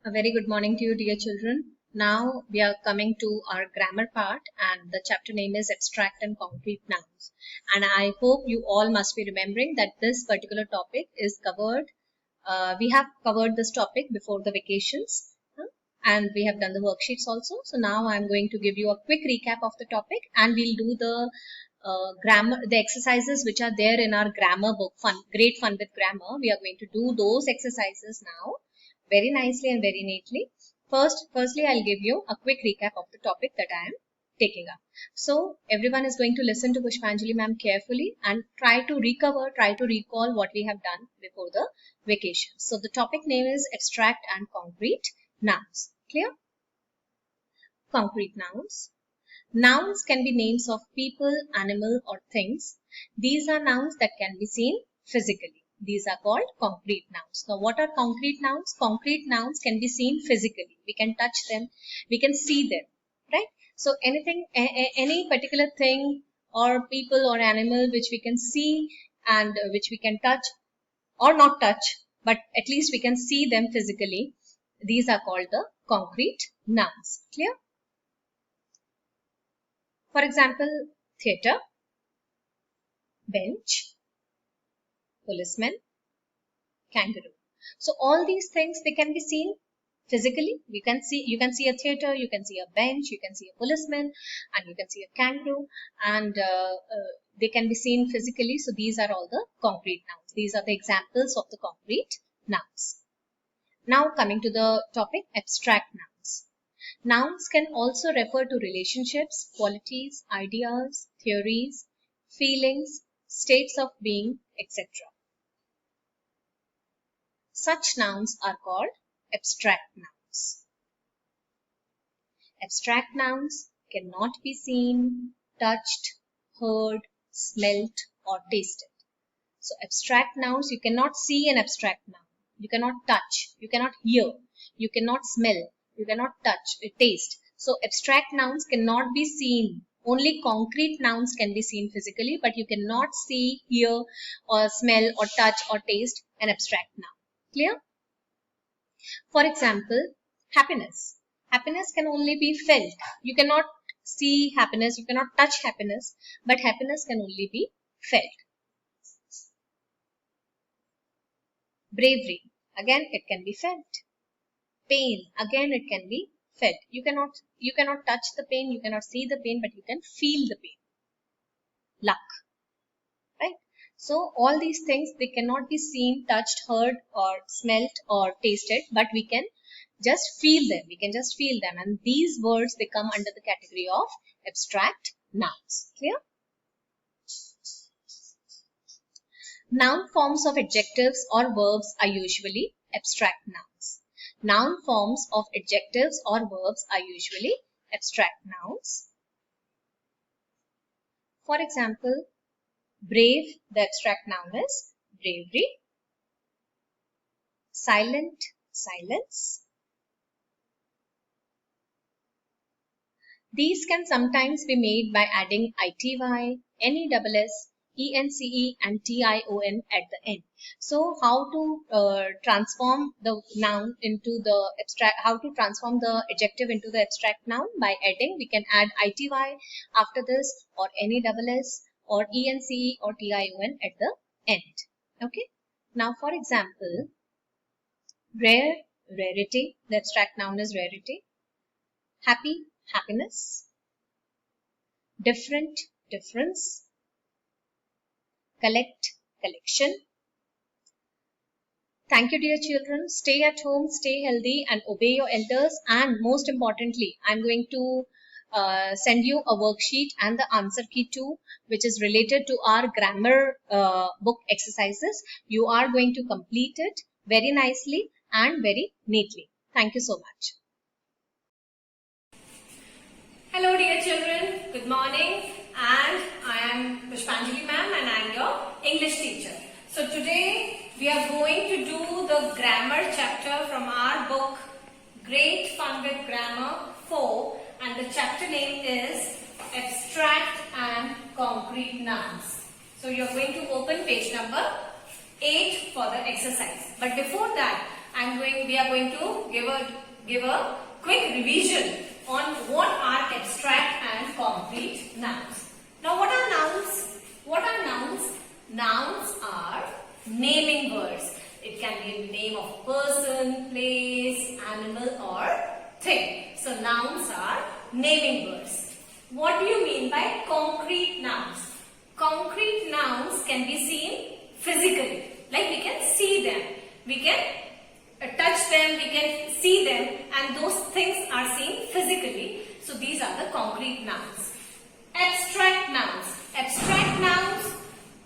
A very good morning to you, dear children. Now we are coming to our grammar part, and the chapter name is Abstract and Concrete Nouns. And I hope you all must be remembering that this particular topic is covered. We have covered this topic before the vacations, and we have done the worksheets also. So now I'm going to give you a quick recap of the topic, and we'll do the grammar, the exercises which are there in our grammar book, Great Fun with Grammar. We are going to do those exercises now very nicely and very neatly. Firstly, I'll give you a quick recap of the topic that I am taking up. So everyone is going to listen to Pushpanjali ma'am carefully and try to recall what we have done before the vacation. So the topic name is Abstract and Concrete Nouns. Clear? Concrete nouns. Nouns can be names of people, animal or things. These are nouns that can be seen physically. These are called concrete nouns. Now, what are concrete nouns? Concrete nouns can be seen physically. We can touch them. We can see them, right? So, anything, any particular thing or people or animal which we can see and which we can touch or not touch, but at least we can see them physically. These are called the concrete nouns. Clear? For example, theatre, bench, policeman, kangaroo. So all these things, they can be seen physically. You can see a theatre, you can see a bench, you can see a policeman, and you can see a kangaroo, and they can be seen physically. So these are all the concrete nouns. These are the examples of the concrete nouns. Now coming to the topic, abstract nouns. Nouns can also refer to relationships, qualities, ideas, theories, feelings, states of being, etc. Such nouns are called abstract nouns. Abstract nouns cannot be seen, touched, heard, smelt, or tasted. So abstract nouns, you cannot see an abstract noun. You cannot touch, you cannot hear, you cannot smell, you cannot touch, taste. So abstract nouns cannot be seen. Only concrete nouns can be seen physically, but you cannot see, hear, or smell, or touch, or taste an abstract noun. Clear? For example, happiness. Happiness can only be felt. You cannot see happiness, you cannot touch happiness, but happiness can only be felt. Bravery. Again, it can be felt. Pain. Again, it can be felt. You cannot touch the pain, you cannot see the pain, but you can feel the pain. Luck. Right? So all these things, they cannot be seen, touched, heard, or smelt, or tasted, but we can just feel them. We can just feel them. And these words, they come under the category of abstract nouns. Clear? Noun forms of adjectives or verbs are usually abstract nouns. Noun forms of adjectives or verbs are usually abstract nouns. For example, brave, the abstract noun is bravery. Silent, silence. These can sometimes be made by adding ity, ness, ence, and tion at the end. So how to transform the noun into the abstract, how to transform the adjective into the abstract noun? By adding, we can add ity after this, or ness, or ence, or tion at the end. Okay. Now for example, rare, rarity, the abstract noun is rarity. Happy, happiness. Different, difference. Collect, collection. Thank you, dear children. Stay at home, stay healthy, and obey your elders. And most importantly, I'm going to send you a worksheet and the answer key too, which is related to our grammar book exercises. You are going to complete it very nicely and very neatly. Thank you so much. Hello dear children, good morning, and I am Pushpanjali ma'am and I am your English teacher. So today we are going to do the grammar chapter from our book Great Fun with Grammar 4, and the chapter name is Abstract and Concrete Nouns. So you are going to open page number 8 for the exercise. But before that, we are going to give a quick revision on what are abstract and concrete nouns. Now, what are nouns? What are nouns? Nouns are naming words. It can be a name of person, place, animal or thing. So, nouns are naming words. What do you mean by concrete nouns? Concrete nouns can be seen physically. Like we can see them. We can touch them, we can see them, and those things are seen physically. So these are the concrete nouns. Abstract nouns. Abstract nouns,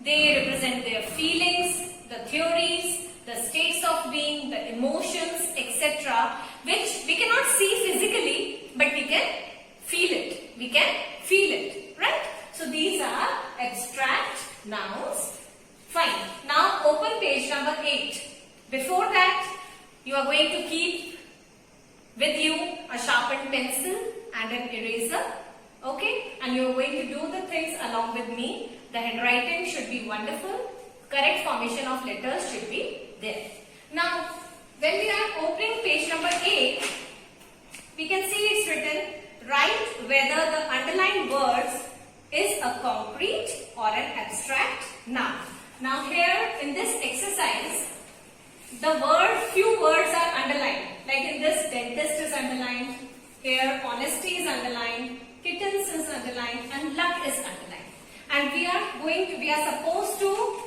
they represent their feelings, the theories, the states of being, the emotions, etc., which we cannot see physically, but we can feel it. We can feel it, right? So these are abstract nouns. Fine. Now open page number 8. Before that, you are going to keep with you a sharpened pencil and an eraser. Okay? And you are going to do the things along with me. The handwriting should be wonderful. Correct formation of letters should be there. Now, when we are opening page number 8, we can see it's written, write whether the underlined words is a concrete or an abstract noun. Now here in this exercise, few words are underlined. Like in this, dentist is underlined, here honesty is underlined, kittens is underlined, and luck is underlined. And we are supposed to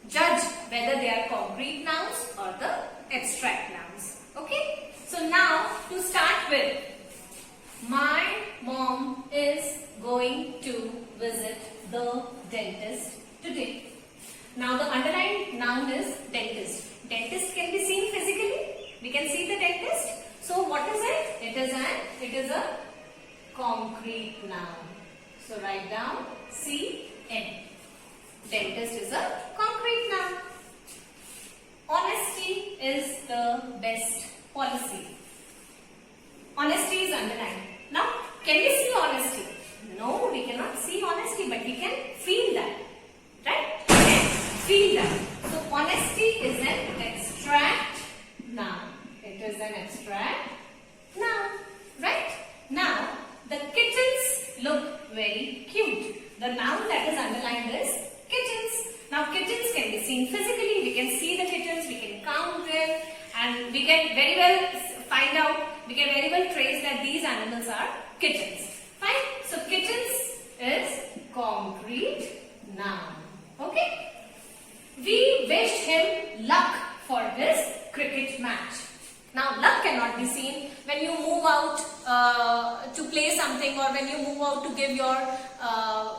judge whether they are concrete nouns or the abstract nouns. Okay? So now to start with, my mom is going to visit the dentist today. Now the underlined noun is dentist. Dentist can be seen physically. We can see the dentist. So what is it? It is a concrete noun. So write down CN. Dentist is a concrete noun. Honesty is the best policy. Honesty is underlined. Now, can we see honesty? No, we cannot see honesty, but we can feel that. Right? We can feel that. So, honesty is an abstract noun. It is an abstract noun. Right? Now, the kittens look very cute. The noun that is underlined is kittens. Now, kittens can be seen physically. We can see the kittens, we can count them, and we can very well find out, we can very well trace that these animals are kittens. Fine? So, kittens is concrete noun. Okay? We wished him luck for his cricket match. Now, luck cannot be seen when you move out to play something, or when you move out to give your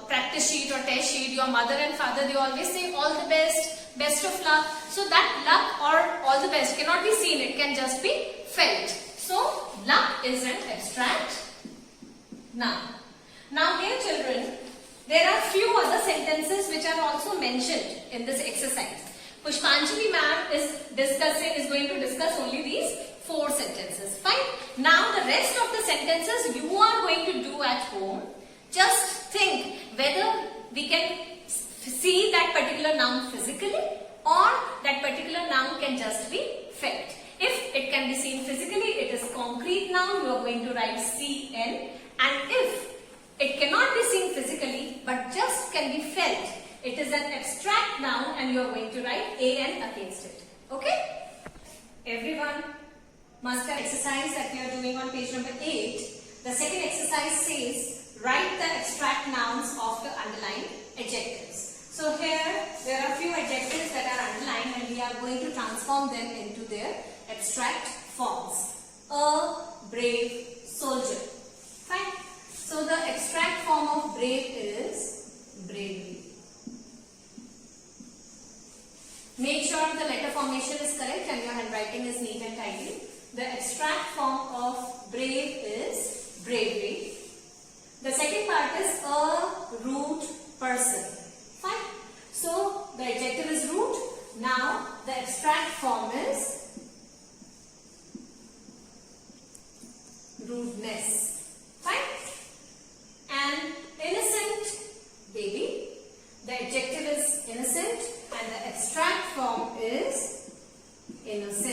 practice sheet or test sheet. Your mother and father, they always say all the best, best of luck. So that luck or all the best cannot be seen, it can just be felt. So luck is an abstract noun. Now dear children, there are few other sentences which are also mentioned in this exercise. Pushpanjali ma'am is going to discuss only these 4 sentences. Fine. Now the rest of the sentences you are going to do at home. Just think whether we can see that particular noun physically or that particular noun can just be felt. If it can be seen physically, it is concrete noun. You are going to write CN. And if it cannot be seen physically but just can be felt, it is an abstract noun and you are going to write AN against it. Okay? Everyone must have exercise that we are doing on page number 8. The second exercise says, write the abstract nouns of the underlined adjectives. So here, there are few adjectives that are underlined and we are going to transform them into their abstract forms. A brave soldier. Fine. So the abstract form of brave is bravery. Make sure the letter formation is correct and your handwriting is neat and tidy. The abstract form of brave is bravery. The second part is a rude person. Fine. So the adjective is rude. Now the abstract form is rudeness. Fine. And innocent baby. The adjective is innocent and the abstract form is innocent.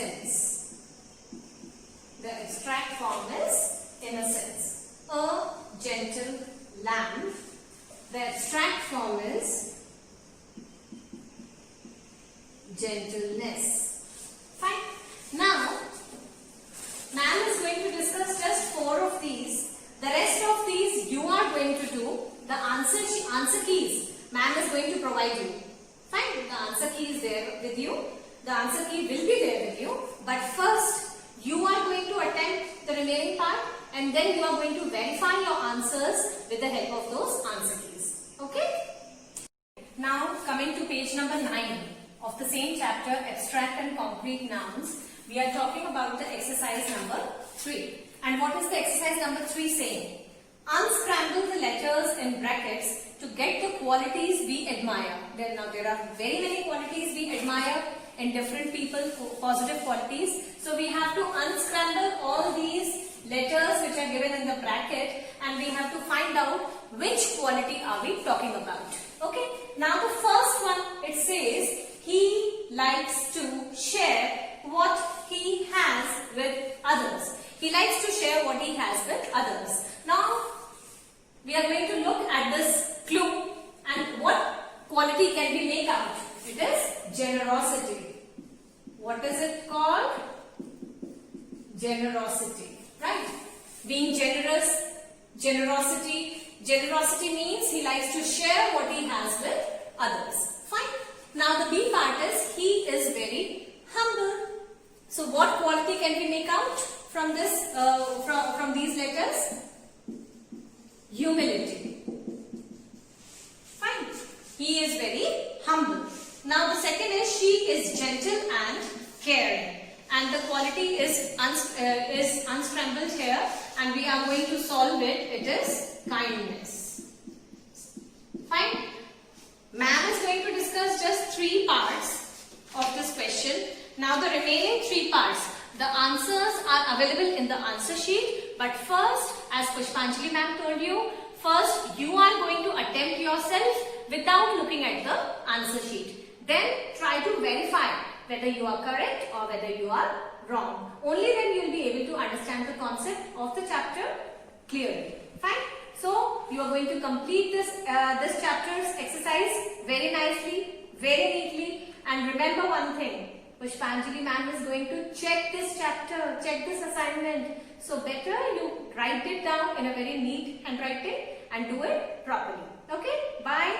The abstract form is gentleness. Fine. Now, ma'am is going to discuss just 4 of these. The rest of these you are going to do. The answer keys ma'am is going to provide you. Fine. The answer key is there with you. The answer key will be there with you. But first, you are going to attempt the remaining part and then you are going to verify your answers with the help of those answer keys. Okay? Now, coming to page number 9 of the same chapter, Abstract and Concrete Nouns, we are talking about the exercise number 3. And what is the exercise number 3 saying? Unscramble the letters in brackets to get the qualities we admire. Now there are very many qualities we admire in different people, positive qualities. So we have to unscramble all these letters which are given in the bracket and we have to find out which quality are we talking about. Okay. Now the first one, it says he likes to share what he has with others. He likes to share what he has with others. Now, we are going to look at this clue and what quality can we make out? It is generosity. What is it called? Generosity, right? Being generous, generosity. Generosity means he likes to share what he has with others. Fine. Now the B part is he is very humble. So what quality can we make out from this from these letters? Humility. Fine. He is very humble. Now the second is she is gentle and caring. And the quality is unscrambled here and we are going to solve it. It is kindness. Fine. Ma'am is going to discuss just 3 parts of this question. Now the remaining 3 parts, the answers are available in the answer sheet. But first, as Pushpanjali ma'am told you, first you are going to attempt yourself without looking at the answer sheet. Then try to verify whether you are correct or whether you are wrong. Only then you will be able to understand the concept of the chapter clearly. Fine. So you are going to complete this chapter's exercise very nicely, very neatly, and remember one thing. Pushpanjali ma'am is going to check this chapter, check this assignment. So better you write it down in a very neat handwriting and do it properly. Okay? Bye.